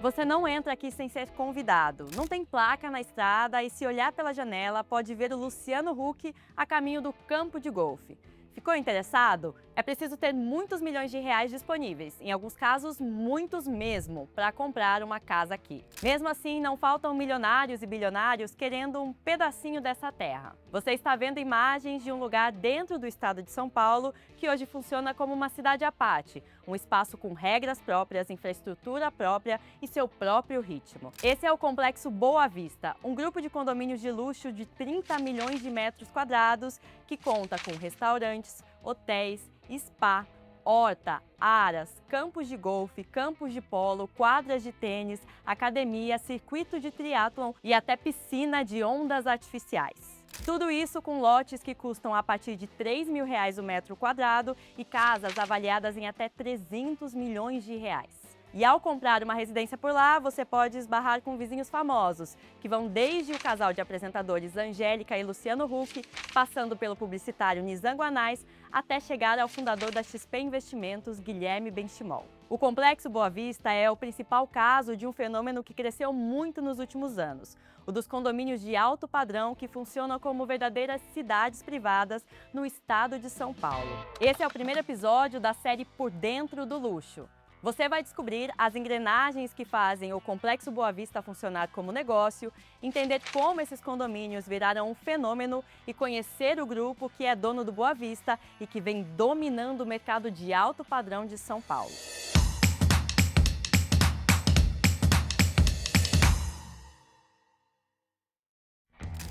Você não entra aqui sem ser convidado. Não tem placa na estrada e, se olhar pela janela, pode ver o Luciano Huck a caminho do campo de golfe. Ficou interessado? É preciso ter muitos milhões de reais disponíveis, em alguns casos muitos mesmo, para comprar uma casa aqui. Mesmo assim, não faltam milionários e bilionários querendo um pedacinho dessa terra. Você está vendo imagens de um lugar dentro do estado de São Paulo que hoje funciona como uma cidade à parte, um espaço com regras próprias, infraestrutura própria e seu próprio ritmo. Esse é o Complexo Boa Vista, um grupo de condomínios de luxo de 30 milhões de metros quadrados que conta com restaurantes, hotéis, spa, horta, aras, campos de golfe, campos de polo, quadras de tênis, academia, circuito de triatlon e até piscina de ondas artificiais. Tudo isso com lotes que custam a partir de R$ 3.000 o metro quadrado e casas avaliadas em até 300 milhões de reais. E ao comprar uma residência por lá, você pode esbarrar com vizinhos famosos, que vão desde o casal de apresentadores Angélica e Luciano Huck, passando pelo publicitário Nizam Guanais, até chegar ao fundador da XP Investimentos, Guilherme Benchimol. O Complexo Boa Vista é o principal caso de um fenômeno que cresceu muito nos últimos anos, o dos condomínios de alto padrão que funcionam como verdadeiras cidades privadas no estado de São Paulo. Esse é o primeiro episódio da série Por Dentro do Luxo. Você vai descobrir as engrenagens que fazem o Complexo Boa Vista funcionar como negócio, entender como esses condomínios viraram um fenômeno e conhecer o grupo que é dono do Boa Vista e que vem dominando o mercado de alto padrão de São Paulo.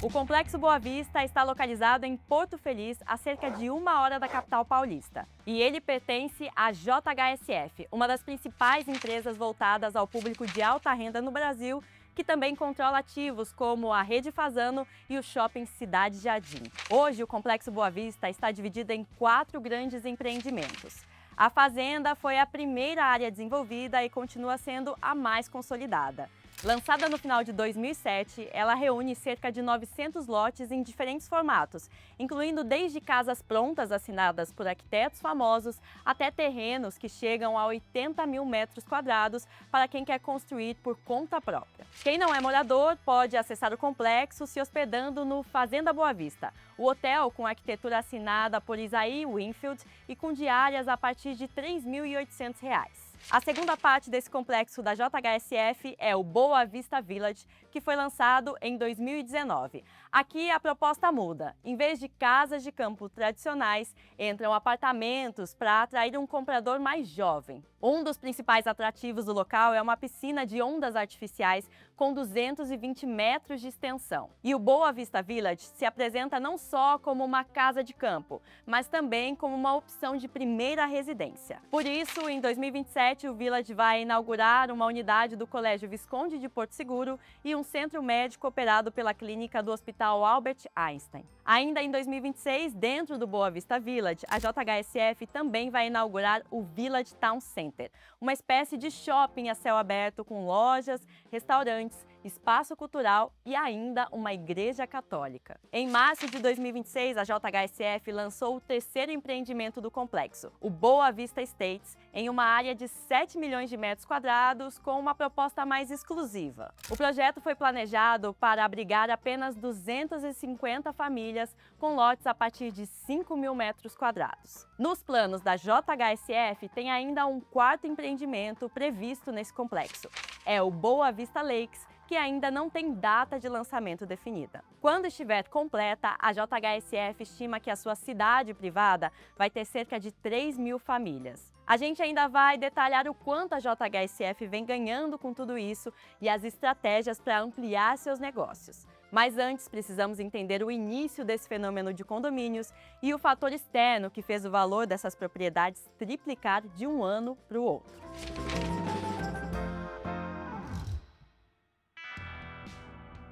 O Complexo Boa Vista está localizado em Porto Feliz, a cerca de 1 hora da capital paulista. E ele pertence à JHSF, uma das principais empresas voltadas ao público de alta renda no Brasil, que também controla ativos como a Rede Fasano e o Shopping Cidade Jardim. Hoje, o Complexo Boa Vista está dividido em 4 grandes empreendimentos. A Fazenda foi a primeira área desenvolvida e continua sendo a mais consolidada. Lançada no final de 2007, ela reúne cerca de 900 lotes em diferentes formatos, incluindo desde casas prontas assinadas por arquitetos famosos até terrenos que chegam a 80 mil metros quadrados para quem quer construir por conta própria. Quem não é morador pode acessar o complexo se hospedando no Fazenda Boa Vista, o hotel com arquitetura assinada por Isaí Winfield e com diárias a partir de R$ 3.800. A segunda parte desse complexo da JHSF é o Boa Vista Village, que foi lançado em 2019. Aqui a proposta muda. Em vez de casas de campo tradicionais, entram apartamentos para atrair um comprador mais jovem. Um dos principais atrativos do local é uma piscina de ondas artificiais com 220 metros de extensão. E o Boa Vista Village se apresenta não só como uma casa de campo, mas também como uma opção de primeira residência. Por isso, em 2027, o Village vai inaugurar uma unidade do Colégio Visconde de Porto Seguro e um centro médico operado pela clínica do Hospital Albert Einstein. Ainda em 2026, dentro do Boa Vista Village, a JHSF também vai inaugurar o Village Town Center, uma espécie de shopping a céu aberto com lojas, restaurantes, espaço cultural e ainda uma igreja católica. Em março de 2026, a JHSF lançou o terceiro empreendimento do complexo, o Boa Vista Estates, em uma área de 7 milhões de metros quadrados com uma proposta mais exclusiva. O projeto foi planejado para abrigar apenas 250 famílias com lotes a partir de 5 mil metros quadrados. Nos planos da JHSF tem ainda um quarto empreendimento previsto nesse complexo. É o Boa Vista Lakes, que ainda não tem data de lançamento definida. Quando estiver completa, a JHSF estima que a sua cidade privada vai ter cerca de 3 mil famílias. A gente ainda vai detalhar o quanto a JHSF vem ganhando com tudo isso e as estratégias para ampliar seus negócios. Mas antes, precisamos entender o início desse fenômeno de condomínios e o fator externo que fez o valor dessas propriedades triplicar de um ano para o outro.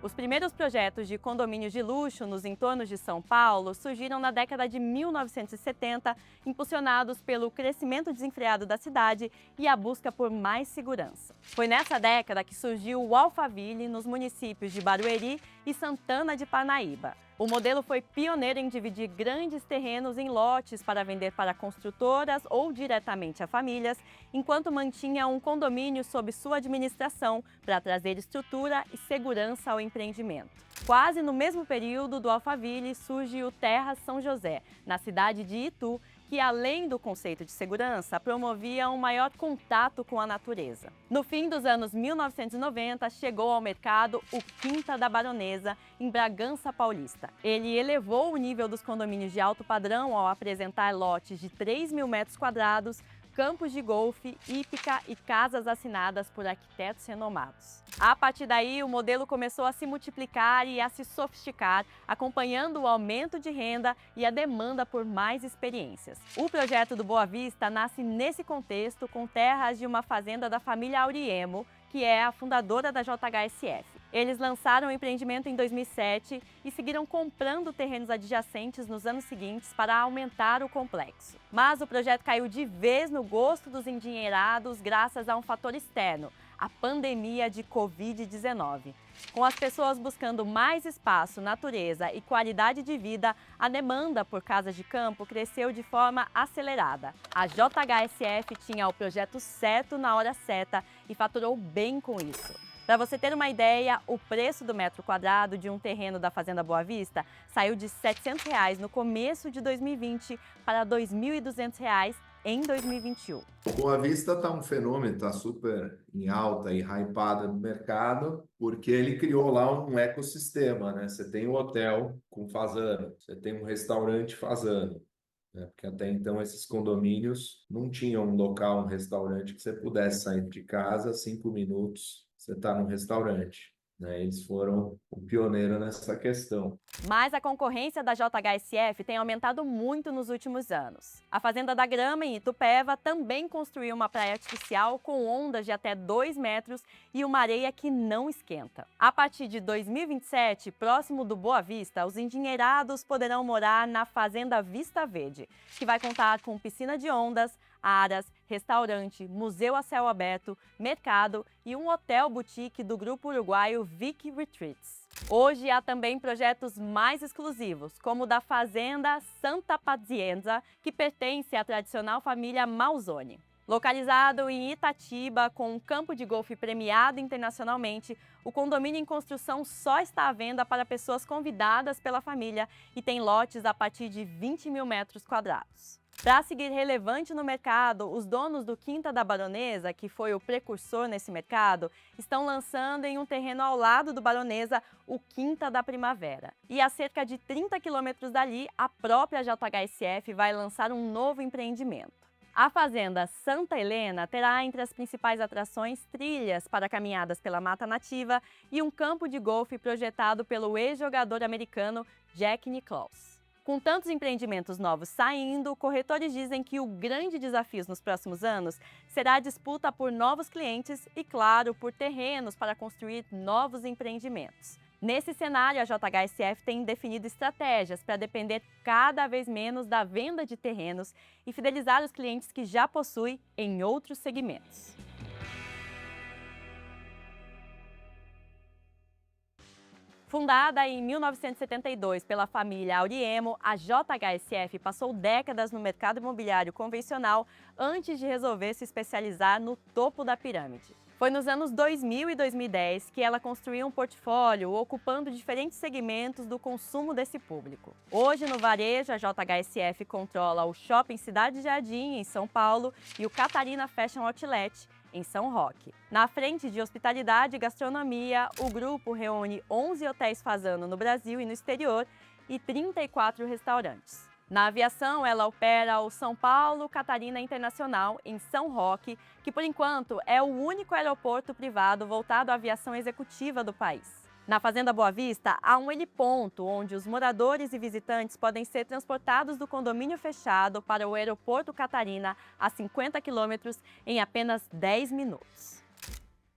Os primeiros projetos de condomínios de luxo nos entornos de São Paulo surgiram na década de 1970, impulsionados pelo crescimento desenfreado da cidade e a busca por mais segurança. Foi nessa década que surgiu o Alphaville nos municípios de Barueri e Santana de Parnaíba. O modelo foi pioneiro em dividir grandes terrenos em lotes para vender para construtoras ou diretamente a famílias, enquanto mantinha um condomínio sob sua administração para trazer estrutura e segurança ao empreendimento. Quase no mesmo período do Alphaville surge o Terra São José, na cidade de Itu, que, além do conceito de segurança, promovia um maior contato com a natureza. No fim dos anos 1990, chegou ao mercado o Quinta da Baronesa, em Bragança Paulista. Ele elevou o nível dos condomínios de alto padrão ao apresentar lotes de 3.000 metros quadrados, campos de golfe, hípica e casas assinadas por arquitetos renomados. A partir daí, o modelo começou a se multiplicar e a se sofisticar, acompanhando o aumento de renda e a demanda por mais experiências. O projeto do Boa Vista nasce nesse contexto, com terras de uma fazenda da família Auriemo, que é a fundadora da JHSF. Eles lançaram o empreendimento em 2007 e seguiram comprando terrenos adjacentes nos anos seguintes para aumentar o complexo. Mas o projeto caiu de vez no gosto dos endinheirados graças a um fator externo, a pandemia de Covid-19. Com as pessoas buscando mais espaço, natureza e qualidade de vida, a demanda por casas de campo cresceu de forma acelerada. A JHSF tinha o projeto certo na hora certa e faturou bem com isso. Para você ter uma ideia, o preço do metro quadrado de um terreno da Fazenda Boa Vista saiu de R$ 700 no começo de 2020 para R$ 2.200 em 2021. O Boa Vista está um fenômeno, está super em alta e hypado no mercado, porque ele criou lá um ecossistema, né? Você tem um hotel com fazenda, você tem um restaurante fazenda, né? Porque até então esses condomínios não tinham um local, um restaurante que você pudesse sair de casa, 5 minutos, você está num restaurante. Eles foram o pioneiro nessa questão. Mas a concorrência da JHSF tem aumentado muito nos últimos anos. A Fazenda da Grama, em Itupeva, também construiu uma praia artificial com ondas de até 2 metros e uma areia que não esquenta. A partir de 2027, próximo do Boa Vista, os endinheirados poderão morar na Fazenda Vista Verde, que vai contar com piscina de ondas, aras, restaurante, museu a céu aberto, mercado e um hotel boutique do grupo uruguaio Vic Retreats. Hoje há também projetos mais exclusivos, como o da Fazenda Santa Pazienza, que pertence à tradicional família Malzone. Localizado em Itatiba, com um campo de golfe premiado internacionalmente, o condomínio em construção só está à venda para pessoas convidadas pela família e tem lotes a partir de 20.000 metros quadrados. Para seguir relevante no mercado, os donos do Quinta da Baronesa, que foi o precursor nesse mercado, estão lançando em um terreno ao lado do Baronesa o Quinta da Primavera. E a cerca de 30 quilômetros dali, a própria JHSF vai lançar um novo empreendimento. A Fazenda Santa Helena terá entre as principais atrações trilhas para caminhadas pela mata nativa e um campo de golfe projetado pelo ex-jogador americano Jack Nicklaus. Com tantos empreendimentos novos saindo, corretores dizem que o grande desafio nos próximos anos será a disputa por novos clientes e, claro, por terrenos para construir novos empreendimentos. Nesse cenário, a JHSF tem definido estratégias para depender cada vez menos da venda de terrenos e fidelizar os clientes que já possui em outros segmentos. Fundada em 1972 pela família Auriemo, a JHSF passou décadas no mercado imobiliário convencional antes de resolver se especializar no topo da pirâmide. Foi nos anos 2000 e 2010 que ela construiu um portfólio ocupando diferentes segmentos do consumo desse público. Hoje, no varejo, a JHSF controla o Shopping Cidade Jardim, em São Paulo, e o Catarina Fashion Outlet, em São Roque. Na frente de hospitalidade e gastronomia, o grupo reúne 11 hotéis Fazano no Brasil e no exterior e 34 restaurantes. Na aviação, ela opera o São Paulo Catarina Internacional, em São Roque, que por enquanto é o único aeroporto privado voltado à aviação executiva do país. Na Fazenda Boa Vista, há um heliponto onde os moradores e visitantes podem ser transportados do condomínio fechado para o aeroporto Catarina, a 50 quilômetros, em apenas 10 minutos.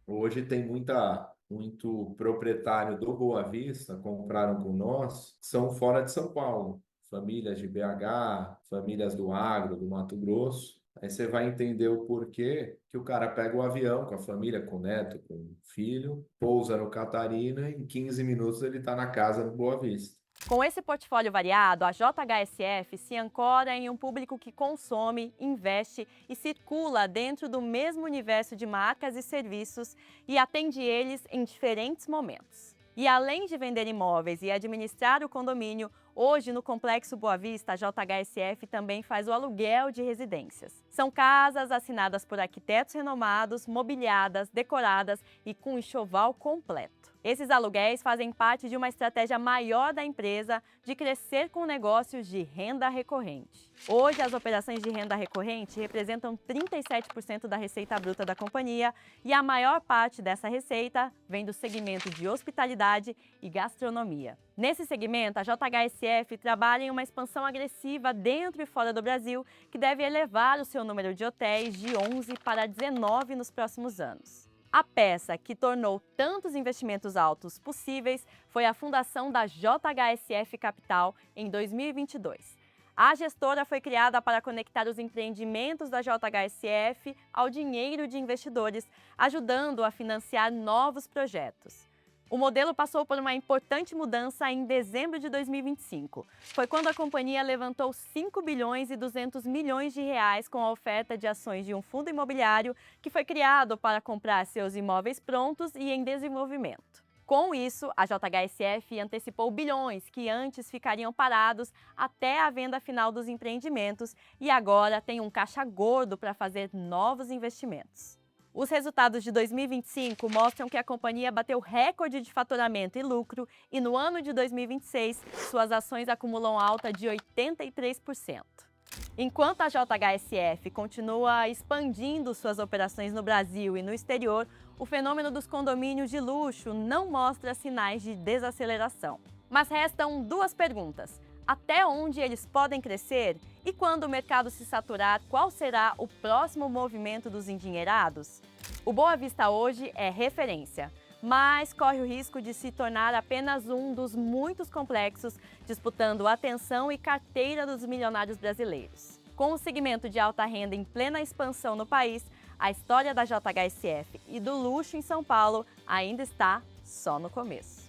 Hoje tem muito proprietário do Boa Vista, compraram com nós, são fora de São Paulo. Famílias de BH, famílias do Agro, do Mato Grosso. Aí você vai entender o porquê que o cara pega o avião com a família, com o neto, com o filho, pousa no Catarina, e em 15 minutos ele está na casa do Boa Vista. Com esse portfólio variado, a JHSF se ancora em um público que consome, investe e circula dentro do mesmo universo de marcas e serviços e atende eles em diferentes momentos. E além de vender imóveis e administrar o condomínio, hoje no Complexo Boa Vista, a JHSF também faz o aluguel de residências. São casas assinadas por arquitetos renomados, mobiliadas, decoradas e com enxoval completo. Esses aluguéis fazem parte de uma estratégia maior da empresa de crescer com negócios de renda recorrente. Hoje, as operações de renda recorrente representam 37% da receita bruta da companhia e a maior parte dessa receita vem do segmento de hospitalidade e gastronomia. Nesse segmento, a JHSF trabalha em uma expansão agressiva dentro e fora do Brasil, que deve elevar o seu número de hotéis de 11 para 19 nos próximos anos. A peça que tornou tantos investimentos altos possíveis foi a fundação da JHSF Capital em 2022. A gestora foi criada para conectar os empreendimentos da JHSF ao dinheiro de investidores, ajudando a financiar novos projetos. O modelo passou por uma importante mudança em dezembro de 2025. Foi quando a companhia levantou 5 bilhões e 200 milhões de reais com a oferta de ações de um fundo imobiliário que foi criado para comprar seus imóveis prontos e em desenvolvimento. Com isso, a JHSF antecipou bilhões que antes ficariam parados até a venda final dos empreendimentos e agora tem um caixa gordo para fazer novos investimentos. Os resultados de 2025 mostram que a companhia bateu recorde de faturamento e lucro e no ano de 2026, suas ações acumulam alta de 83%. Enquanto a JHSF continua expandindo suas operações no Brasil e no exterior, o fenômeno dos condomínios de luxo não mostra sinais de desaceleração. Mas restam duas perguntas. Até onde eles podem crescer? E quando o mercado se saturar, qual será o próximo movimento dos endinheirados? O Boa Vista hoje é referência, mas corre o risco de se tornar apenas um dos muitos complexos disputando a atenção e carteira dos milionários brasileiros. Com o segmento de alta renda em plena expansão no país, a história da JHSF e do luxo em São Paulo ainda está só no começo.